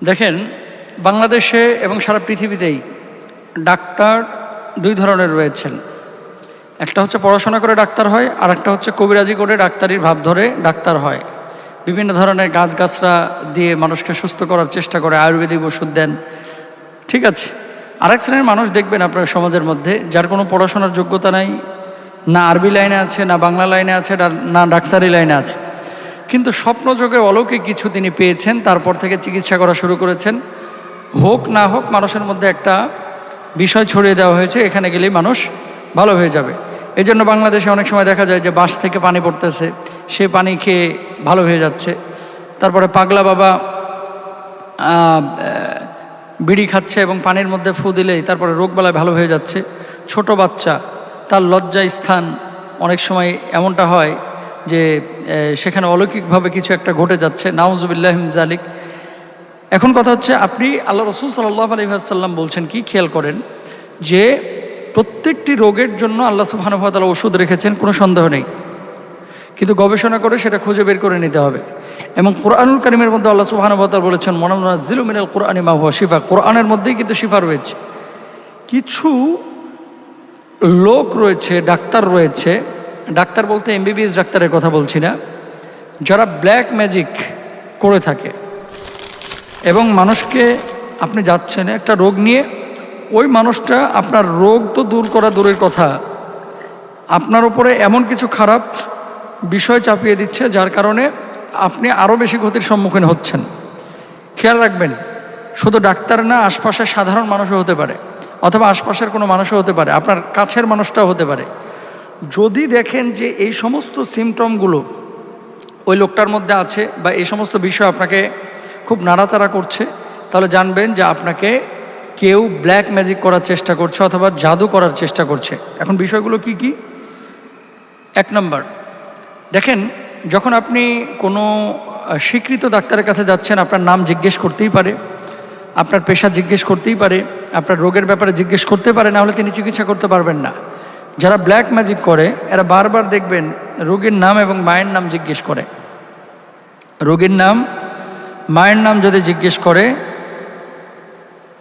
দেখেন, বাংলাদেশে এবং সারা পৃথিবীতেই ডাক্তার দুই ধরনের রয়েছেন। একটা হচ্ছে পড়াশোনা করে ডাক্তার হয়, আর একটা হচ্ছে কবিরাজি করে ডাক্তারির ভাব ধরে ডাক্তার হয়। বিভিন্ন ধরনের গাছগাছরা দিয়ে মানুষকে সুস্থ করার চেষ্টা করে, আয়ুর্বেদিক ওষুধ দেন। ঠিক আছে, আরেক শ্রেণীর মানুষ দেখবেন আপনার সমাজের মধ্যে, যার কোনো পড়াশোনার যোগ্যতা নাই, না আরবি লাইনে আছে, না বাংলা লাইনে আছে, না ডাক্তারি লাইনে আছে, কিন্তু স্বপ্নযোগে অলৌকিক কিছু তিনি পেয়েছেন, তারপর থেকে চিকিৎসা করা শুরু করেছেন। হোক না হোক, মানুষের মধ্যে একটা বিষয় ছড়িয়ে দেওয়া হয়েছে, এখানে গেলেই মানুষ ভালো হয়ে যাবে। এই জন্য বাংলাদেশে অনেক সময় দেখা যায় যে বাঁশ থেকে পানি পড়তেছে, সে পানি খেয়ে ভালো হয়ে যাচ্ছে। তারপরে পাগলা বাবা বিড়ি খাচ্ছে এবং পানির মধ্যে ফু দিলেই তারপরে রোগবালায় ভালো হয়ে যাচ্ছে। ছোট বাচ্চা, তার লজ্জা স্থান অনেক সময় এমনটা হয় যে সেখানে অলৌকিকভাবে কিছু একটা ঘটে যাচ্ছে, নাউজুবিল্লাহ মিন যালিক। এখন কথা হচ্ছে, আপনি আল্লাহ রসুল সাল্লাল্লাহু আলাইহি ওয়াসাল্লাম বলছেন কি, খেয়াল করেন যে প্রত্যেকটি রোগের জন্য আল্লাহ সুবহানাহু ওয়া তাআলা ওষুধ রেখেছেন, কোনো সন্দেহ নেই, কিন্তু গবেষণা করে সেটা খুঁজে বের করে নিতে হবে। এবং কোরআনুল কারীমের মধ্যে আল্লাহ সুবহানাহু ওয়া তাআলা বলেছেন, মুনাজ্জিলু মিনাল কুরআনি মা হুয়া শিফা। কোরআনের মধ্যেই কিন্তু শিফা রয়েছে। কিছু লোক রয়েছে, ডাক্তার রয়েছে, ডাক্তার বলতে এমবিবিএস ডাক্তারের কথা বলছি না, যারা ব্ল্যাক ম্যাজিক করে থাকে এবং মানুষকে, আপনি যাচ্ছেন একটা রোগ নিয়ে, ওই মানুষটা আপনার রোগ তো দূর করা দূরের কথা, আপনার উপরে এমন কিছু খারাপ বিষয় চাপিয়ে দিচ্ছে যার কারণে আপনি আরও বেশি ক্ষতির সম্মুখীন হচ্ছেন। খেয়াল রাখবেন, শুধু ডাক্তার না, আশপাশের সাধারণ মানুষও হতে পারে, অথবা আশপাশের কোনো মানুষও হতে পারে, আপনার কাছের মানুষটাও হতে পারে। যদি দেখেন যে এই সমস্ত সিমটমগুলো ওই লোকটার মধ্যে আছে, বা এই সমস্ত বিষয় আপনাকে খুব নাড়াচাড়া করছে, তাহলে জানবেন যে আপনাকে কেউ ব্ল্যাক ম্যাজিক করার চেষ্টা করছে অথবা জাদু করার চেষ্টা করছে। এখন বিষয়গুলো কি কি? এক নম্বর, দেখেন, যখন আপনি কোনো স্বীকৃত ডাক্তারের কাছে যাচ্ছেন, আপনার নাম জিজ্ঞেস করতেই পারে, আপনার পেশা জিজ্ঞেস করতেই পারে, আপনার রোগের ব্যাপারে জিজ্ঞেস করতে পারে, না হলে তিনি চিকিৎসা করতে পারবেন না। যারা ব্ল্যাক ম্যাজিক করে এরা বারবার দেখবেন রোগীর নাম এবং মায়ের নাম জিজ্ঞেস করে। রোগীর নাম, মায়ের নাম যদি জিজ্ঞেস করে,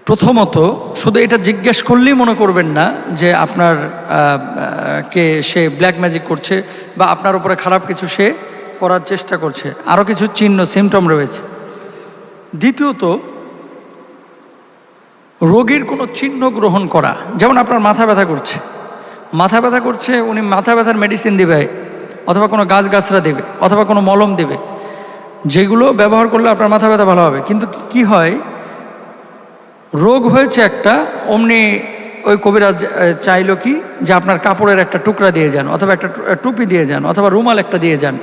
প্রথমত শুধু এটা জিজ্ঞেস করলেই মনে করবেন না যে আপনার কে সে ব্ল্যাক ম্যাজিক করছে বা আপনার উপরে খারাপ কিছু সে করার চেষ্টা করছে। আরও কিছু চিহ্ন, সিমটম রয়েছে। দ্বিতীয়ত, রোগীর কোনো চিহ্ন গ্রহণ করা, যেমন আপনার মাথা ব্যথা করছে, মাথা ব্যথা করছে, উনি মাথা ব্যথার মেডিসিন দেবে, অথবা কোনো গাছগাছরা দেবে, অথবা কোনো মলম দেবে, যেগুলো ব্যবহার করলে আপনার মাথা ব্যথা ভালো হবে। কিন্তু কি হয়, রোগ হয়েছে একটা, অমনি ওই কবিরাজ চাইলো কি যে আপনার কাপড়ের একটা টুকরা দিয়ে যান, অথবা একটা টুপি দিয়ে যান, অথবা রুমাল একটা দিয়ে যান।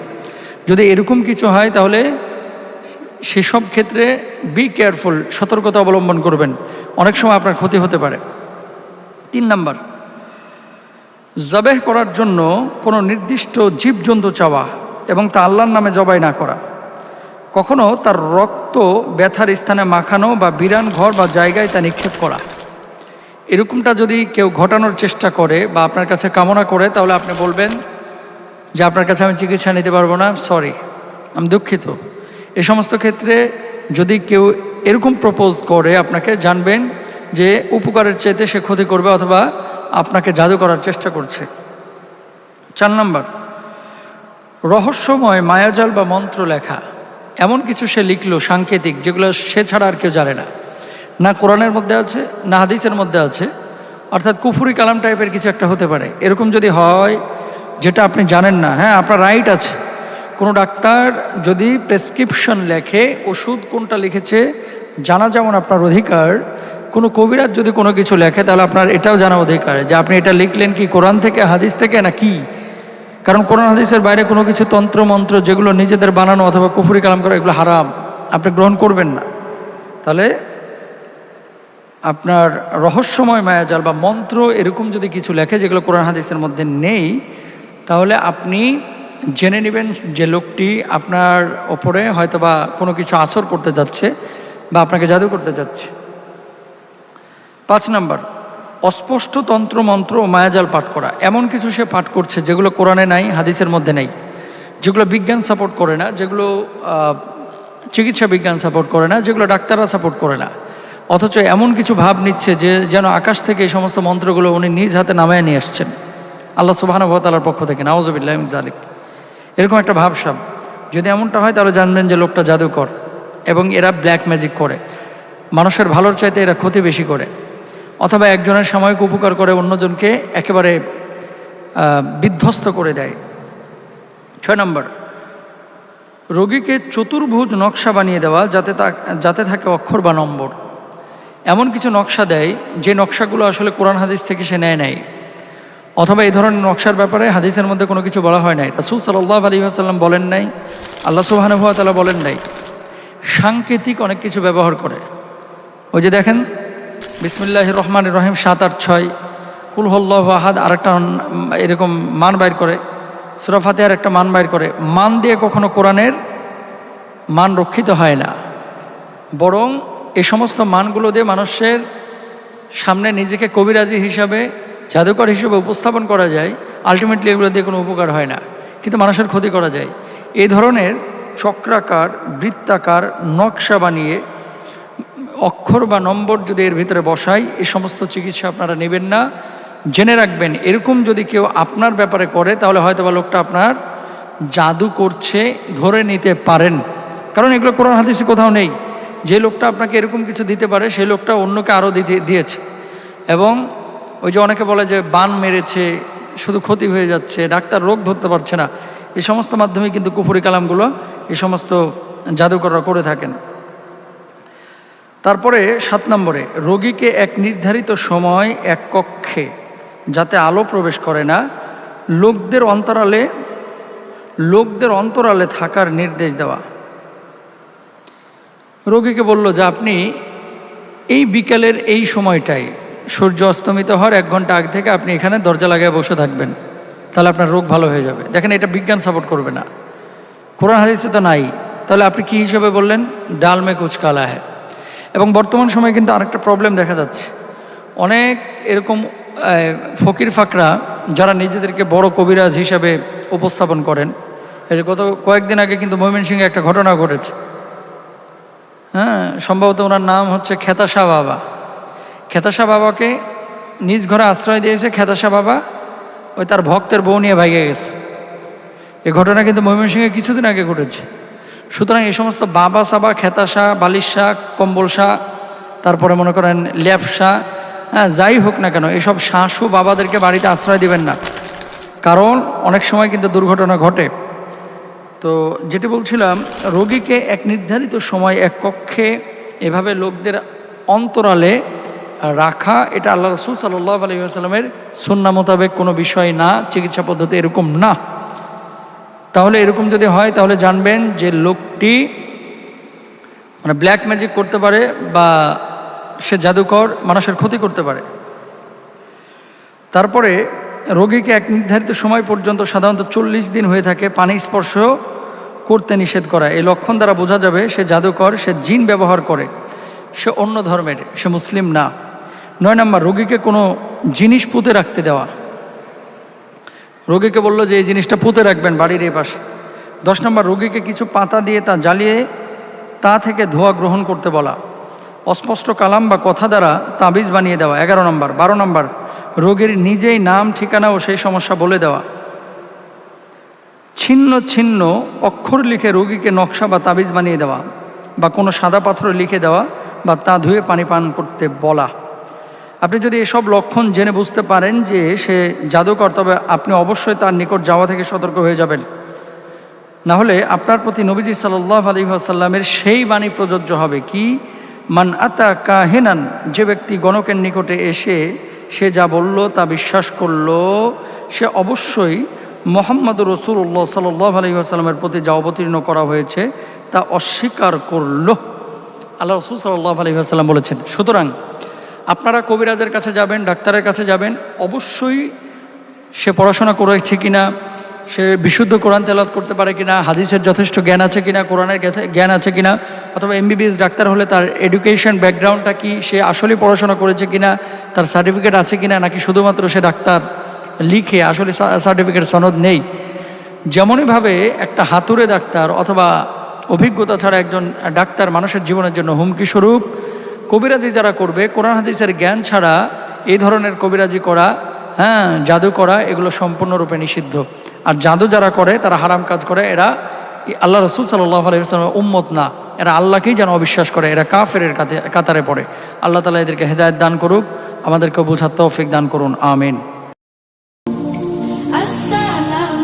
যদি এরকম কিছু হয় তাহলে সেসব ক্ষেত্রে বি কেয়ারফুল, সতর্কতা অবলম্বন করবেন, অনেক সময় আপনার ক্ষতি হতে পারে। 3 নাম্বার, জবেহ করার জন্য কোনো নির্দিষ্ট জীবজন্তু চাওয়া এবং তা আল্লাহর নামে জবাই না করা, কখনো তার রক্ত ব্যথার স্থানে মাখানো বা বিরান ঘর বা জায়গায় তা নিক্ষেপ করা। এরকমটা যদি কেউ ঘটানোর চেষ্টা করে বা আপনার কাছে কামনা করে, তাহলে আপনি বলবেন যে আপনার কাছে আমি চিকিৎসা নিতে পারবো না, সরি, আমি দুঃখিত। এ সমস্ত ক্ষেত্রে যদি কেউ এরকম প্রপোজ করে আপনাকে, জানবেন যে উপকারের চাইতে সে ক্ষতি করবে, অথবা আপনাকে জাদু করার চেষ্টা করছে। 4 নাম্বার, রহস্যময় মায়াজাল বা মন্ত্র লেখা, এমন কিছু সে লিখলো সাংকেতিক, যেগুলো সে ছাড়া আর কেউ জানে না, না কোরআনের মধ্যে আছে, না হাদিসের মধ্যে আছে, অর্থাৎ কুফরি কালাম টাইপের কিছু একটা হতে পারে। এরকম যদি হয়, যেটা আপনি জানেন না, হ্যাঁ, আপনার রাইট আছে। কোনো ডাক্তার যদি প্রেসক্রিপশন লেখে, ওষুধ কোনটা লিখেছে জানা যেমন আপনার অধিকার, কোনো কবিরাজ যদি কোনো কিছু লেখে, তাহলে আপনার এটাও জানা অধিকার যে আপনি এটা লিখলেন কি কোরআন থেকে, হাদিস থেকে, না কি। কারণ কোরআন হাদিসের বাইরে কোনো কিছু তন্ত্র মন্ত্র যেগুলো নিজেদের বানানো অথবা কুফরি কালাম করা, এগুলো হারাম, আপনি গ্রহণ করবেন না। তাহলে আপনার রহস্যময় মায়াজাল বা মন্ত্র এরকম যদি কিছু লেখে যেগুলো কোরআন হাদিসের মধ্যে নেই, তাহলে আপনি জেনে নেবেন যে লোকটি আপনার ওপরে হয়তোবা কোনো কিছু আসর করতে যাচ্ছে বা আপনাকে জাদু করতে যাচ্ছে। 5 নাম্বার, অস্পষ্ট তন্ত্র মন্ত্র ও মায়াজাল পাঠ করা, এমন কিছু সে পাঠ করছে যেগুলো কোরআনে নাই, হাদিসের মধ্যে নেই, যেগুলো বিজ্ঞান সাপোর্ট করে না, যেগুলো চিকিৎসা বিজ্ঞান সাপোর্ট করে না, যেগুলো ডাক্তাররা সাপোর্ট করে না, অথচ এমন কিছু ভাব নিচ্ছে যে যেন আকাশ থেকে এই সমস্ত মন্ত্রগুলো উনি নিজ হাতে নামায় নিয়ে আসছেন আল্লাহ সুবহানাহু ওয়া তাআলার পক্ষ থেকে, নাউযুবিল্লাহি মিন যালিক। এরকম একটা ভাবসাব যদি এমনটা হয় তাহলে জানবেন যে লোকটা জাদুকর, এবং এরা ব্ল্যাক ম্যাজিক করে, মানুষের ভালোর চাইতে এরা ক্ষতি বেশি করে, অথবা একজনের সাময়িক উপকার করে অন্যজনকে একেবারে বিধ্বস্ত করে দেয়। 6 নম্বর, রোগীকে চতুর্ভুজ নকশা বানিয়ে দেওয়া, যাতে থাকে অক্ষর বা নম্বর। এমন কিছু নকশা দেয় যে নকশাগুলো আসলে কোরআন হাদিস থেকে সে নেয় নাই, অথবা এই ধরনের নকশার ব্যাপারে হাদিসের মধ্যে কোনো কিছু বলা হয় নাই, রাসূল সাল্লাল্লাহু আলাইহি ওয়াসাল্লাম বলেন নাই, আল্লাহ সুবহানাহু ওয়া তাআলা বলেন নাই। সাংকেতিক অনেক কিছু ব্যবহার করে। ওই যে দেখেন বিসমিল্লাহির রহমানির রহিম 7, 8, 6, কুল হুয়াল্লাহু আহাদ আরেকটা এরকম মান বাইর করে, সূরা ফাতিহার একটা মান বাইর করে। মান দিয়ে কখনো কোরআনের মান রক্ষিত হয় না, বরং এই সমস্ত মানগুলো দিয়ে মানুষের সামনে নিজেকে কবিরাজি হিসাবে, জাদুকর হিসেবে উপস্থাপন করা যায়। আলটিমেটলি এগুলো দিয়ে কোনো উপকার হয় না, কিন্তু মানুষের ক্ষতি করা যায়। এই ধরনের চক্রাকার, বৃত্তাকার নকশা বানিয়ে অক্ষর বা নম্বর যদি এর ভিতরে বসাই, এই সমস্ত চিকিৎসা আপনারা নেবেন না। জেনে রাখবেন, এরকম যদি কেউ আপনার ব্যাপারে করে তাহলে হয়তো বা লোকটা আপনার জাদু করছে ধরে নিতে পারেন, কারণ এগুলো কোরআন হাদিসে কোথাও নেই। যে লোকটা আপনাকে এরকম কিছু দিতে পারে সেই লোকটা অন্যকে আরও দিয়েছে। এবং ওই যে অনেকে বলে যে বান মেরেছে, শুধু ক্ষতি হয়ে যাচ্ছে, ডাক্তার রোগ ধরতে পারছে না, এই সমস্ত মাধ্যমে কিন্তু কুফরি কালামগুলো এই সমস্ত জাদুকররা করে থাকেন। তারপরে 7 নম্বরে, রোগীকে এক নির্ধারিত সময় এক কক্ষে, যাতে আলো প্রবেশ করে না, লোকদের অন্তরালে থাকার নির্দেশ দেওয়া। রোগীকে বলল যে আপনি এই বিকালের এই সময়টাই, সূর্য অস্তমিত হওয়ার 1 ঘন্টা আগে থেকে আপনি এখানে দরজা লাগায় বসে থাকবেন, তাহলে আপনার রোগ ভালো হয়ে যাবে। দেখেন, এটা বিজ্ঞান সাপোর্ট করবে না, কোরআন হাদিসে তো নাই, তাহলে আপনি কি হিসেবে বললেন? ডাল মে কুচ কালা হ্যায়। এবং বর্তমান সময়ে কিন্তু আরেকটা প্রবলেম দেখা যাচ্ছে, অনেক এরকম ফকির ফাকরা যারা নিজেদেরকে বড় কবিরাজ হিসাবে উপস্থাপন করেন। এই যে গত কয়েকদিন আগে কিন্তু ময়মনসিংহে একটা ঘটনা ঘটেছে, হ্যাঁ, সম্ভবত ওনার নাম হচ্ছে খেতাশা বাবা। খেতাশা বাবাকে নিজ ঘরে আশ্রয় দিয়েছে, খেতাশা বাবা ওই তার ভক্তের বউ নিয়ে ভাইগে গেছে। এই ঘটনা কিন্তু ময়মনসিংহে কিছুদিন আগে ঘটেছে। সুতরাং এই সমস্ত বাবা সাবা, খেতাশা, বালিশা, কম্বলশা, তারপরে মনে করেন ল্যাপসা, হ্যাঁ, যাই হোক না কেন, এইসব শাশু বাবাদেরকে বাড়িতে আশ্রয় দিবেন না, কারণ অনেক সময় কিন্তু দুর্ঘটনা ঘটে। তো যেটি বলছিলাম, রোগীকে এক নির্ধারিত সময় এক কক্ষে এভাবে লোকদের অন্তরালে রাখা, এটা আল্লাহ রাসূল সাল্লাল্লাহু আলাইহি ওয়াসাল্লামের সুন্নাহ মোতাবেক কোনো বিষয় না, চিকিৎসা পদ্ধতি এরকম না। তাহলে এরকম যদি হয় তাহলে জানবেন যে লোকটি মানে ব্ল্যাক ম্যাজিক করতে পারে বা সে জাদুকর, মানুষের ক্ষতি করতে পারে। তারপরে রোগীকে এক নির্ধারিত সময় পর্যন্ত, সাধারণত 40 দিন হয়ে থাকে, পানি স্পর্শ করতে নিষেধ করা। এই লক্ষণ দ্বারা বোঝা যাবে সে জাদুকর, সে জিন ব্যবহার করে, সে অন্য ধর্মের, সে মুসলিম না। 9 নম্বর, রোগীকে কোনো জিনিস পুঁতে রাখতে দেওয়া। রোগীকে বললো যে এই জিনিসটা পুঁতে রাখবেন বাড়ির এই পাশে। 10 নম্বর, রোগীকে কিছু পাতা দিয়ে তা জ্বালিয়ে তা থেকে ধোঁয়া গ্রহণ করতে বলা। অস্পষ্ট কালাম বা কথা দ্বারা তাবিজ বানিয়ে দেওয়া। 11 নম্বর। 12 নম্বর, রোগীর নিজেই নাম, ঠিকানা ও সেই সমস্যা বলে দেওয়া। ছিন্ন ছিন্ন অক্ষর লিখে রোগীকে নকশা বা তাবিজ বানিয়ে দেওয়া, বা কোনো সাদা পাথরে লিখে দেওয়া, বা তা ধুয়ে পানি পান করতে বলা। আপনি যদি এসব লক্ষণ জেনে বুঝতে পারেন যে সে জাদুকর, তবে আপনি অবশ্যই তার নিকট যাওয়া থেকে সতর্ক হয়ে যাবেন। না হলে আপনার প্রতি নবীজি সাল্লাল্লাহু আলাইহি ওয়াসাল্লামের সেই বাণী প্রযোজ্য হবে, কি মান আতা কাহিনান, যে ব্যক্তি গণকের নিকটে এসে সে যা বলল তা বিশ্বাস করল, সে অবশ্যই মুহাম্মদুর রাসূলুল্লাহ সাল্লাল্লাহু আলাইহি ওয়াসাল্লামের প্রতি যা অবতীর্ণ করা হয়েছে তা অস্বীকার করল। আল্লাহ রাসূল সাল্লাল্লাহু আলাইহি ওয়াসাল্লাম বলেছেন। সুতরাং আপনারা কবিরাজের কাছে যাবেন, ডাক্তারের কাছে যাবেন, অবশ্যই সে পড়াশোনা করেছে কিনা, সে বিশুদ্ধ কোরআন তেলাওয়াত করতে পারে কিনা, হাদিসের যথেষ্ট জ্ঞান আছে কিনা, কোরআনের জ্ঞান আছে কিনা, অথবা MBBS ডাক্তার হলে তার এডুকেশন ব্যাকগ্রাউন্ডটা কি, সে আসলে পড়াশোনা করেছে কিনা, তার সার্টিফিকেট আছে কিনা, নাকি শুধুমাত্র সে ডাক্তার লিখে, আসলে সার্টিফিকেট সনদ নেই। যেমনইভাবে একটা হাতুড়ে ডাক্তার অথবা অভিজ্ঞতা ছাড়া একজন ডাক্তার মানুষের জীবনের জন্য হুমকি স্বরূপ। কবিরাজি যারা করবে, কোরআন হাদিসের জ্ঞান ছাড়া এই ধরনের কবিরাজি করা, জাদু করা, এগুলো সম্পূর্ণরূপে নিষিদ্ধ। আর জাদু যারা করে তারা হারাম কাজ করে, এরা আল্লাহ রসুল সাল্লাল্লাহু আলাইহি ওয়াসাল্লামের উম্মত না, এরা আল্লাহকেই যেন অবিশ্বাস করে, এরা কাফেরের কাতারে পড়ে। আল্লাহ তাআলা এদেরকে হেদায়েত দান করুক, আমাদেরকে বোঝার তৌফিক দান করুন, আমিন। আসসালামু